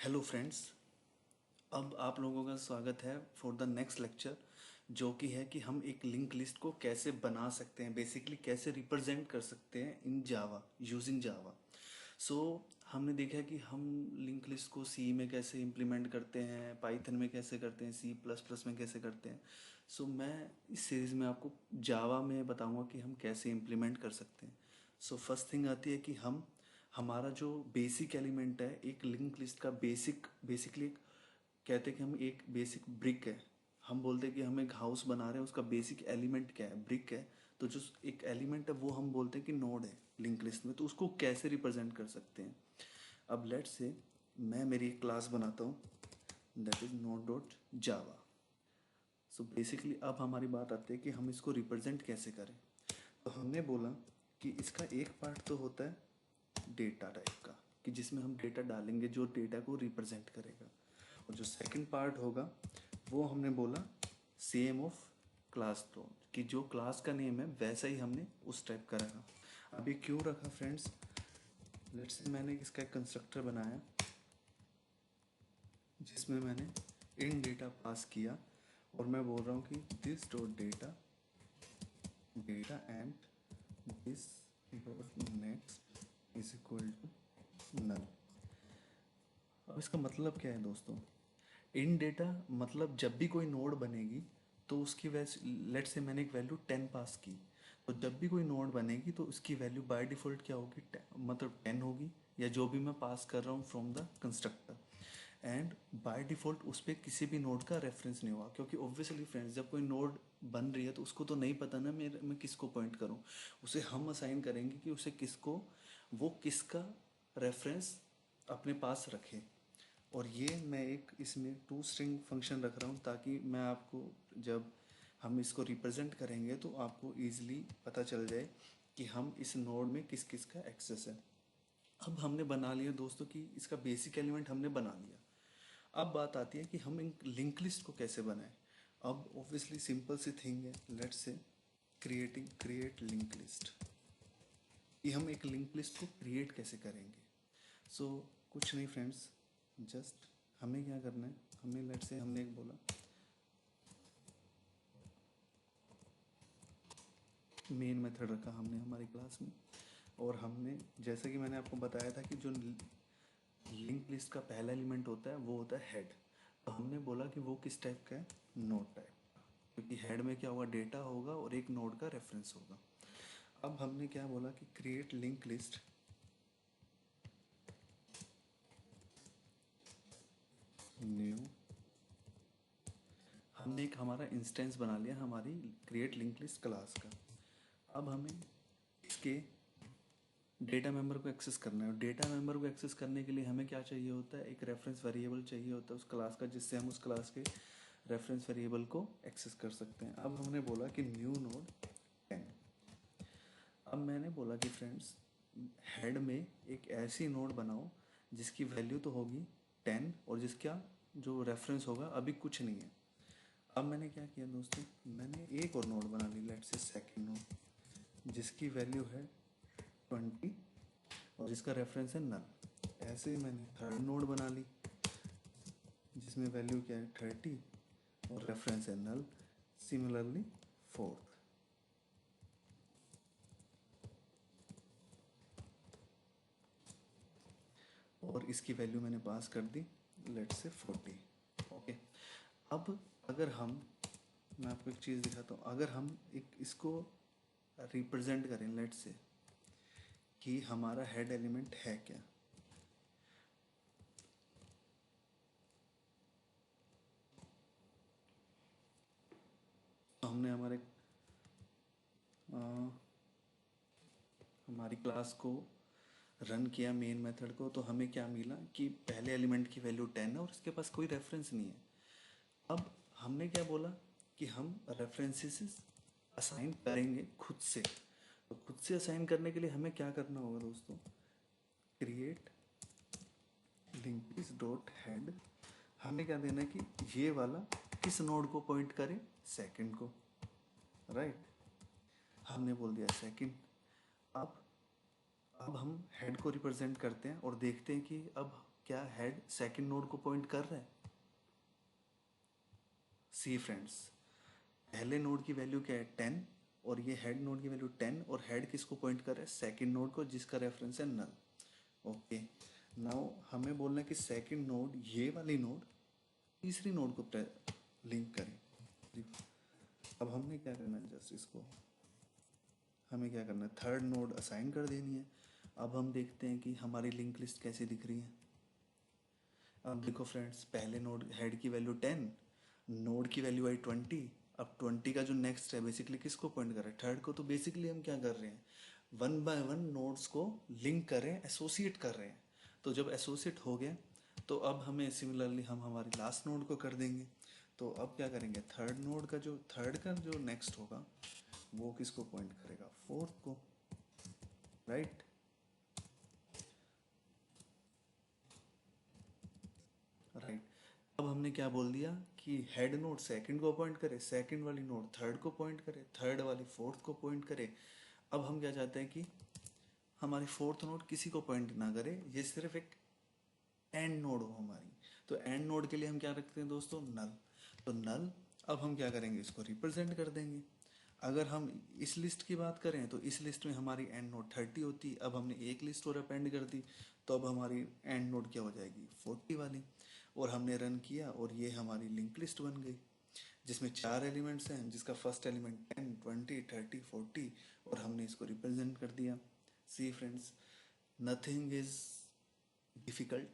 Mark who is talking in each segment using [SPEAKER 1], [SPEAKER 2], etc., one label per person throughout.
[SPEAKER 1] Hello friends. अब आप लोगों का स्वागत है फॉर द नेक्स्ट लेक्चर, जो कि है कि हम एक लिंक लिस्ट को कैसे बना सकते हैं, बेसिकली कैसे रिप्रेजेंट कर सकते हैं इन जावा यूजिंग जावा। सो हमने देखा कि हम लिंक लिस्ट को सी में कैसे इम्प्लीमेंट करते हैं, पाइथन में कैसे करते हैं, सी प्लस प्लस में कैसे करते हैं। सो मैं इस सीरीज़ में आपको जावा में बताऊंगा कि हम कैसे इम्प्लीमेंट कर सकते हैं। सो फर्स्ट थिंग आती है कि हम हमारा जो बेसिक एलिमेंट है एक लिंक लिस्ट का बेसिकली कहते हैं कि हम एक बेसिक ब्रिक है। हम बोलते हैं कि हम एक हाउस बना रहे हैं, उसका बेसिक एलिमेंट क्या है, ब्रिक है। तो जो एक एलिमेंट है वो हम बोलते हैं कि नोड है लिंक लिस्ट में। तो उसको कैसे रिप्रेजेंट कर सकते हैं। अब लेट्स से मैं मेरी एक क्लास बनाता हूँ, that is node dot Java. So basically अब हमारी बात आती है कि हम इसको रिप्रेजेंट कैसे करें। तो हमने बोला कि इसका एक पार्ट तो होता है डेटा टाइप का, कि जिसमें हम डेटा डालेंगे जो डेटा को रिप्रेजेंट करेगा। और जो सेकंड पार्ट होगा वो हमने बोला सेम ऑफ क्लास नोड, कि जो क्लास का नेम है वैसा ही हमने उस टाइप का रखा। अभी क्यों रखा फ्रेंड्स, लेट्स से मैंने इसका एक कंस्ट्रक्टर बनाया जिसमें मैंने इन डेटा पास किया और मैं बोल रहा हूँ कि this dot data data and this dot next is equal to null. अब इसका मतलब क्या है दोस्तों, इन डेटा मतलब जब भी कोई नोड बनेगी तो उसकी वैल्यू, लेट से मैंने एक वैल्यू 10 पास की, तो जब भी कोई नोड बनेगी तो उसकी वैल्यू बाय डिफ़ॉल्ट क्या होगी, मतलब 10 होगी, या जो भी मैं पास कर रहा हूँ from the constructor. And by default उस पर किसी भी नोड का रेफरेंस नहीं होगा, क्योंकि ऑब्वियसली फ्रेंड्स जब कोई नोड बन रही है तो उसको तो नहीं पता ना मैं किसको पॉइंट करूँ। उसे हम असाइन करेंगे कि उसे किसको, वो किसका रेफरेंस अपने पास रखे। और ये मैं एक इसमें टू स्ट्रिंग फंक्शन रख रहा हूँ ताकि मैं आपको जब हम इसको रिप्रेजेंट करेंगे तो आपको ईजिली पता चल जाए कि हम इस नोड में किस किस का एक्सेस है। अब हमने बना लिया दोस्तों कि इसका बेसिक एलिमेंट हमने बना लिया। अब बात आती है कि हम इन लिंक लिस्ट को कैसे बनाएं। अब ऑब्वियसली सिंपल सी थिंग है, let's say create link list, कि हम एक लिंक लिस्ट को क्रिएट कैसे करेंगे। सो कुछ नहीं फ्रेंड्स, जस्ट हमें क्या करना है, हमें लेट्स से हमने एक बोला मेन मेथड रखा हमने हमारी क्लास में, और हमने जैसा कि मैंने आपको बताया था कि जो लिंक लिस्ट का पहला एलिमेंट होता है वो होता है हेड। तो हमने बोला कि वो किस टाइप का है, नोड टाइप, क्योंकि हेड में क्या होगा, डेटा होगा और एक नोड का रेफरेंस होगा। अब हमने क्या बोला कि क्रिएट लिंक लिस्ट न्यू, हमने एक हमारा इंस्टेंस बना लिया हमारी क्रिएट लिंक लिस्ट क्लास का। अब हमें इसके डेटा मेंबर को एक्सेस करना है, और डेटा मेंबर को एक्सेस करने के लिए हमें क्या चाहिए होता है, एक रेफरेंस वेरिएबल चाहिए होता है उस क्लास का, जिससे हम उस क्लास के रेफरेंस वेरिएबल को एक्सेस कर सकते हैं। अब हमने बोला कि न्यू नोड 10। अब मैंने बोला कि फ्रेंड्स हेड में एक ऐसी नोड बनाओ जिसकी वैल्यू तो होगी 10 और जिसका जो रेफरेंस होगा अभी कुछ नहीं है। अब मैंने क्या किया दोस्तों, मैंने एक और नोड बना ली, लेट्स से सेकंड नोड, जिसकी वैल्यू है 20 और जिसका रेफरेंस है नल। ऐसे ही मैंने थर्ड नोड बना ली जिसमें वैल्यू क्या है 30 और रेफरेंस है नल। सिमिलरली फोर्थ, और इसकी वैल्यू मैंने पास कर दी लेट्स से 40। ओके। अब अगर हम, मैं आपको एक चीज़ दिखाता हूँ, अगर हम एक इसको रिप्रेजेंट करें लेट्स से कि हमारा हेड एलिमेंट है क्या, तो हमने हमारी क्लास को रन किया मेन मेथड को, तो हमें क्या मिला कि पहले एलिमेंट की वैल्यू 10 है और इसके पास कोई रेफरेंस नहीं है। अब हमने क्या बोला कि हम रेफरेंसेस असाइन करेंगे खुद से। तो खुद से असाइन करने के लिए हमें क्या करना होगा दोस्तों, create link list dot head, हमें क्या देना है कि ये वाला किस नोड को पॉइंट करे, सेकंड को, राइट। हमने बोल दिया सेकंड। अब अब हम हेड को रिप्रेजेंट करते हैं और देखते हैं कि अब क्या हेड सेकंड नोड को पॉइंट कर रहा है? सी फ्रेंड्स, पहले नोड की वैल्यू क्या है 10 और ये हेड नोड की वैल्यू 10 और हेड किसको पॉइंट कर रहा है? सेकंड नोड को, जिसका रेफरेंस है नल। ओके, नाउ हमें बोलना है कि सेकंड नोड, ये वाली नोड तीसरी नोड को लिंक करें। अब हमने क्या करना है, जस्ट इसको हमें क्या करना है, थर्ड नोड असाइन कर देनी है। अब हम देखते हैं कि हमारी लिंक लिस्ट कैसे दिख रही है। अब देखो फ्रेंड्स, पहले नोड हेड की वैल्यू 10, नोड की वैल्यू आई 20। अब 20 का जो नेक्स्ट है बेसिकली किसको पॉइंट कर रहा है? थर्ड को। तो बेसिकली हम क्या कर रहे हैं, वन बाय वन नोड्स को लिंक कर रहे हैं, एसोसिएट कर रहे हैं। तो जब एसोसिएट हो गया तो अब हमें सिमिलरली हम हमारी लास्ट नोड को कर देंगे। तो अब क्या करेंगे, थर्ड का जो नेक्स्ट होगा वो किसको पॉइंट करेगा? फोर्थ को, राइट? राइट। अब हमने क्या बोल दिया कि हेड नोड सेकंड को पॉइंट करे, सेकंड वाली नोड थर्ड को पॉइंट करे, थर्ड वाली फोर्थ को पॉइंट करे। अब हम क्या चाहते हैं कि हमारी फोर्थ नोड किसी को पॉइंट ना करे, ये सिर्फ एक एंड नोड हो हमारी। तो एंड नोड के लिए हम क्या रखते हैं दोस्तों? नल। तो नल, अब हम क्या करेंगे, इसको रिप्रेजेंट कर देंगे। अगर हम इस लिस्ट की बात करें तो इस लिस्ट में हमारी एंड नोड 30 होती। अब हमने एक लिस्ट और अपेंड कर दी, तो अब हमारी एंड नोड क्या हो जाएगी? 40 वाली। और हमने रन किया और ये हमारी लिंक लिस्ट बन गई, जिसमें 4 एलिमेंट्स हैं, जिसका फर्स्ट एलिमेंट 10, 20, 30, 40, और हमने इसको रिप्रेजेंट कर दिया। See friends, nothing is difficult,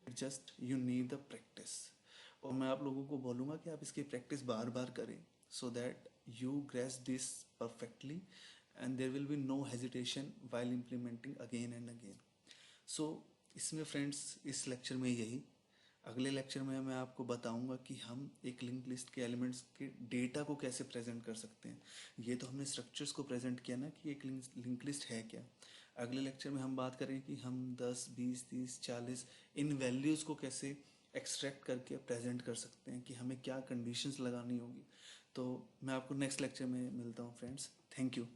[SPEAKER 1] just you need the practice. और मैं आप लोगों को बोलूँगा कि आप इसकी प्रैक्टिस बार बार करें, so that you grace this perfectly and there will be no hesitation while implementing again and again. So इसमें फ्रेंड्स, इस लेक्चर में यही। अगले लेक्चर में मैं आपको बताऊंगा कि हम एक लिंक लिस्ट के एलिमेंट्स के डेटा को कैसे प्रेजेंट कर सकते हैं। ये तो हमने स्ट्रक्चर्स को प्रेजेंट किया ना कि एक लिंक लिस्ट है क्या। अगले लेक्चर में हम बात करें कि हम 10, 20, 30, 40 इन वैल्यूज़ को कैसे एक्सट्रैक्ट करके प्रेजेंट कर सकते हैं, कि हमें क्या कंडीशंस लगानी होगी। तो मैं आपको नेक्स्ट लेक्चर में मिलता हूँ फ्रेंड्स। Thank you.